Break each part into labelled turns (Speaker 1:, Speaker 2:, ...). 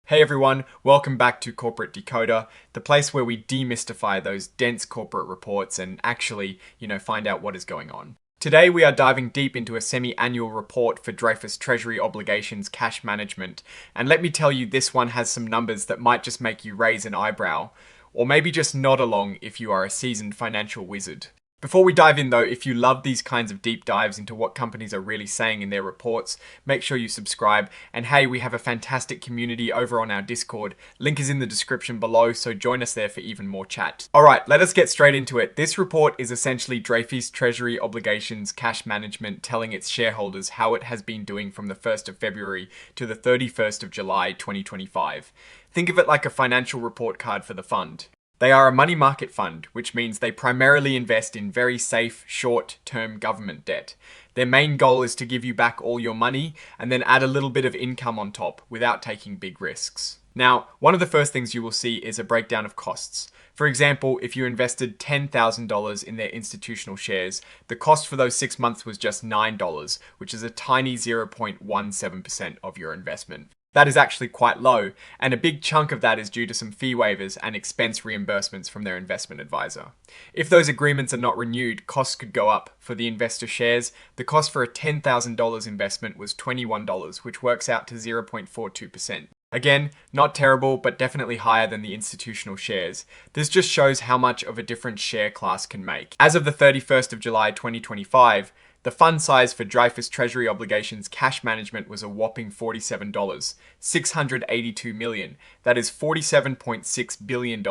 Speaker 1: Hey everyone, welcome back to Corporate Decoder, the place where we demystify those dense corporate reports and actually, find out what is going on. Today we are diving deep into a semi-annual report for Dreyfus Treasury obligations cash management, and let me tell you, this one has some numbers that might just make you raise an eyebrow, or maybe just nod along if you are a seasoned financial wizard. Before we dive in though, if you love these kinds of deep dives into what companies are really saying in their reports, make sure you subscribe. And hey, we have a fantastic community over on our Discord. Link is in the description below, so join us there for even more chat. Alright, let us get straight into it. This report is essentially Dreyfus Treasury obligations cash management telling its shareholders how it has been doing from the 1st of February to the 31st of July 2025. Think of it like a financial report card for the fund. They are a money market fund, which means they primarily invest in very safe, short-term government debt. Their main goal is to give you back all your money and then add a little bit of income on top without taking big risks. Now, one of the first things you will see is a breakdown of costs. For example, if you invested $10,000 in their institutional shares, the cost for those 6 months was just $9, which is a tiny 0.17% of your investment. That is actually quite low, and a big chunk of that is due to some fee waivers and expense reimbursements from their investment advisor. If those agreements are not renewed, costs could go up. For the investor shares, the cost for a $10,000 investment was $21, which works out to 0.42%. Again, not terrible, but definitely higher than the institutional shares. This just shows how much of a difference share class can make. As of the 31st of July 2025, the fund size for Dreyfus Treasury obligations cash management was a whopping $47, $682 million. That is $47.6 billion.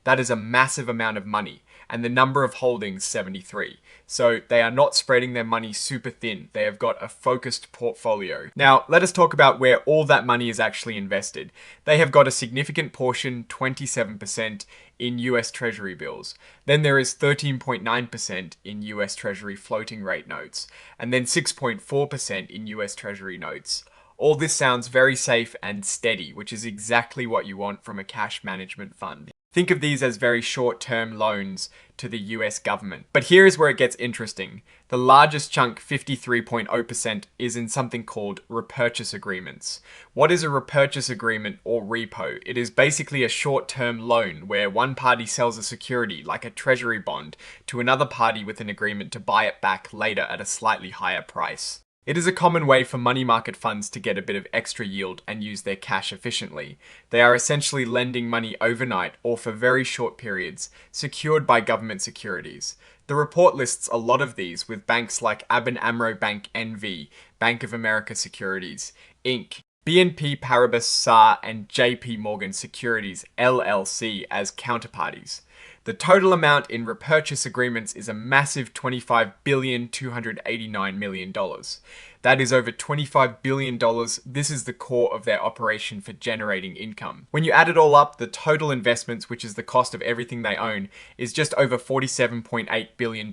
Speaker 1: That is a massive amount of money. And the number of holdings, 73. So they are not spreading their money super thin. They have got a focused portfolio. Now, let us talk about where all that money is actually invested. They have got a significant portion, 27%, in US Treasury bills. Then there is 13.9% in US Treasury floating rate notes, and then 6.4% in US Treasury notes. All this sounds very safe and steady, which is exactly what you want from a cash management fund. Think of these as very short-term loans to the US government. But here is where it gets interesting. The largest chunk, 53.0%, is in something called repurchase agreements. What is a repurchase agreement or repo? It is basically a short-term loan where one party sells a security, like a treasury bond, to another party with an agreement to buy it back later at a slightly higher price. It is a common way for money market funds to get a bit of extra yield and use their cash efficiently. They are essentially lending money overnight or for very short periods, secured by government securities. The report lists a lot of these with banks like ABN AMRO Bank NV, Bank of America Securities, Inc., BNP Paribas SAR, and JP Morgan Securities LLC as counterparties. The total amount in repurchase agreements is a massive $25,289 million. That is over $25 billion. This is the core of their operation for generating income. When you add it all up, the total investments, which is the cost of everything they own, is just over $47.8 billion.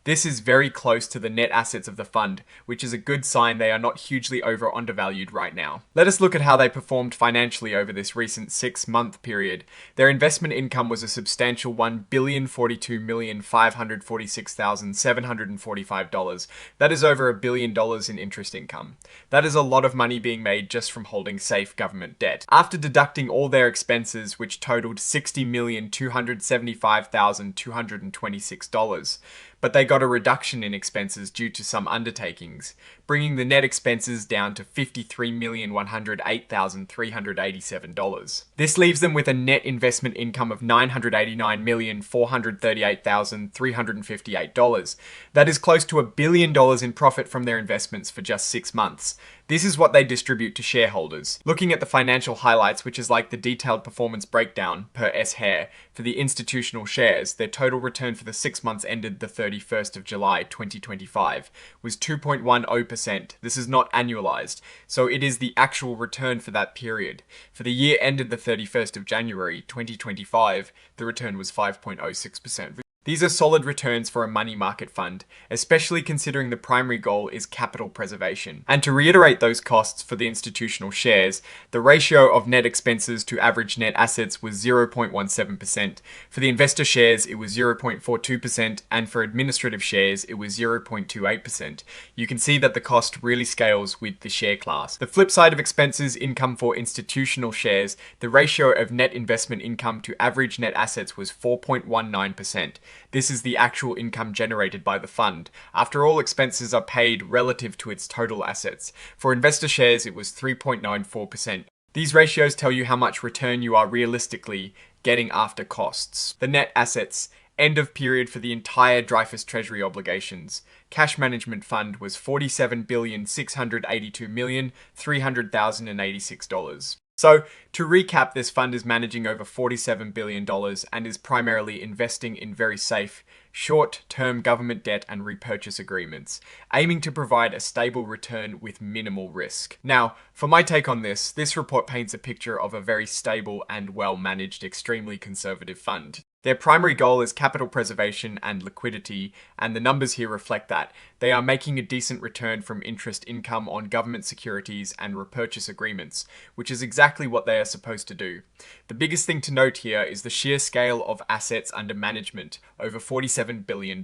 Speaker 1: This is very close to the net assets of the fund, which is a good sign they are not hugely over undervalued right now. Let us look at how they performed financially over this recent 6-month period. Their investment income was a substantial $1,042,546,745. That is over $1 billion in interest income. That is a lot of money being made just from holding safe government debt. After deducting all their expenses, which totaled $60,275,226, but they got a reduction in expenses due to some undertakings, bringing the net expenses down to $53,108,387. This leaves them with a net investment income of $989,438,358. That is close to $1 billion in profit from their investments for just 6 months. This is what they distribute to shareholders. Looking at the financial highlights, which is like the detailed performance breakdown per S-Hair, for the institutional shares, their total return for the 6 months ended the 31st of July 2025 was 2.10%. This is not annualized, so it is the actual return for that period. For the year ended the 31st of January 2025, the return was 5.06%. These are solid returns for a money market fund, especially considering the primary goal is capital preservation. And to reiterate those costs for the institutional shares, the ratio of net expenses to average net assets was 0.17%. For the investor shares, it was 0.42%, and for administrative shares, it was 0.28%. You can see that the cost really scales with the share class. The flip side of expenses income for institutional shares, the ratio of net investment income to average net assets was 4.19%. This is the actual income generated by the fund, after all expenses are paid relative to its total assets. For investor shares, it was 3.94%. These ratios tell you how much return you are realistically getting after costs. The net assets, end of period for the entire Dreyfus Treasury obligations. Cash management fund was $47,682,300,086. So, to recap, this fund is managing over $47 billion and is primarily investing in very safe, short-term government debt and repurchase agreements, aiming to provide a stable return with minimal risk. Now, for my take on this report paints a picture of a very stable and well-managed, extremely conservative fund. Their primary goal is capital preservation and liquidity, and the numbers here reflect that. They are making a decent return from interest income on government securities and repurchase agreements, which is exactly what they are supposed to do. The biggest thing to note here is the sheer scale of assets under management, over $47 billion.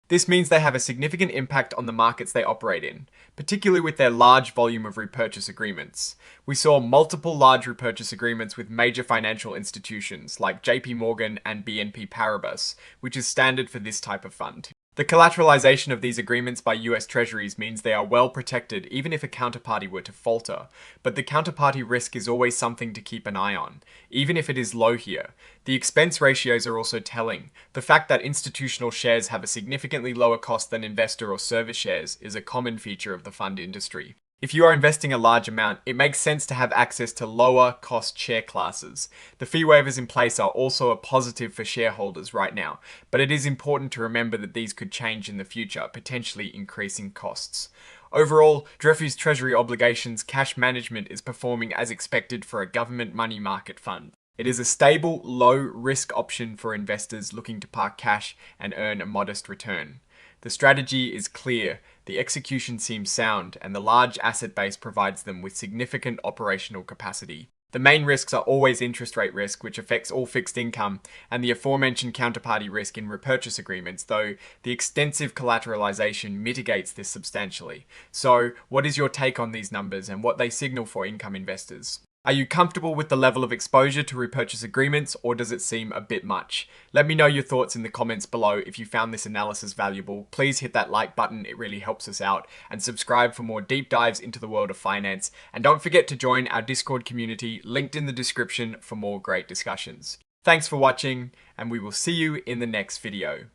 Speaker 1: This means they have a significant impact on the markets they operate in, particularly with their large volume of repurchase agreements. We saw multiple large repurchase agreements with major financial institutions like JP Morgan and BNP Paribas, which is standard for this type of fund. The collateralization of these agreements by US Treasuries means they are well protected even if a counterparty were to falter, but the counterparty risk is always something to keep an eye on, even if it is low here. The expense ratios are also telling. The fact that institutional shares have a significantly lower cost than investor or service shares is a common feature of the fund industry. If you are investing a large amount, it makes sense to have access to lower cost share classes. The fee waivers in place are also a positive for shareholders right now, but it is important to remember that these could change in the future, potentially increasing costs. Overall, Dreyfus Treasury obligations cash management is performing as expected for a government money market fund. It is a stable, low-risk option for investors looking to park cash and earn a modest return. The strategy is clear, the execution seems sound, and the large asset base provides them with significant operational capacity. The main risks are always interest rate risk, which affects all fixed income, and the aforementioned counterparty risk in repurchase agreements, though the extensive collateralization mitigates this substantially. So, what is your take on these numbers and what they signal for income investors? Are you comfortable with the level of exposure to repurchase agreements, or does it seem a bit much? Let me know your thoughts in the comments below. If you found this analysis valuable, please hit that like button, it really helps us out, and subscribe for more deep dives into the world of finance. And don't forget to join our Discord community, linked in the description for more great discussions. Thanks for watching, and we will see you in the next video.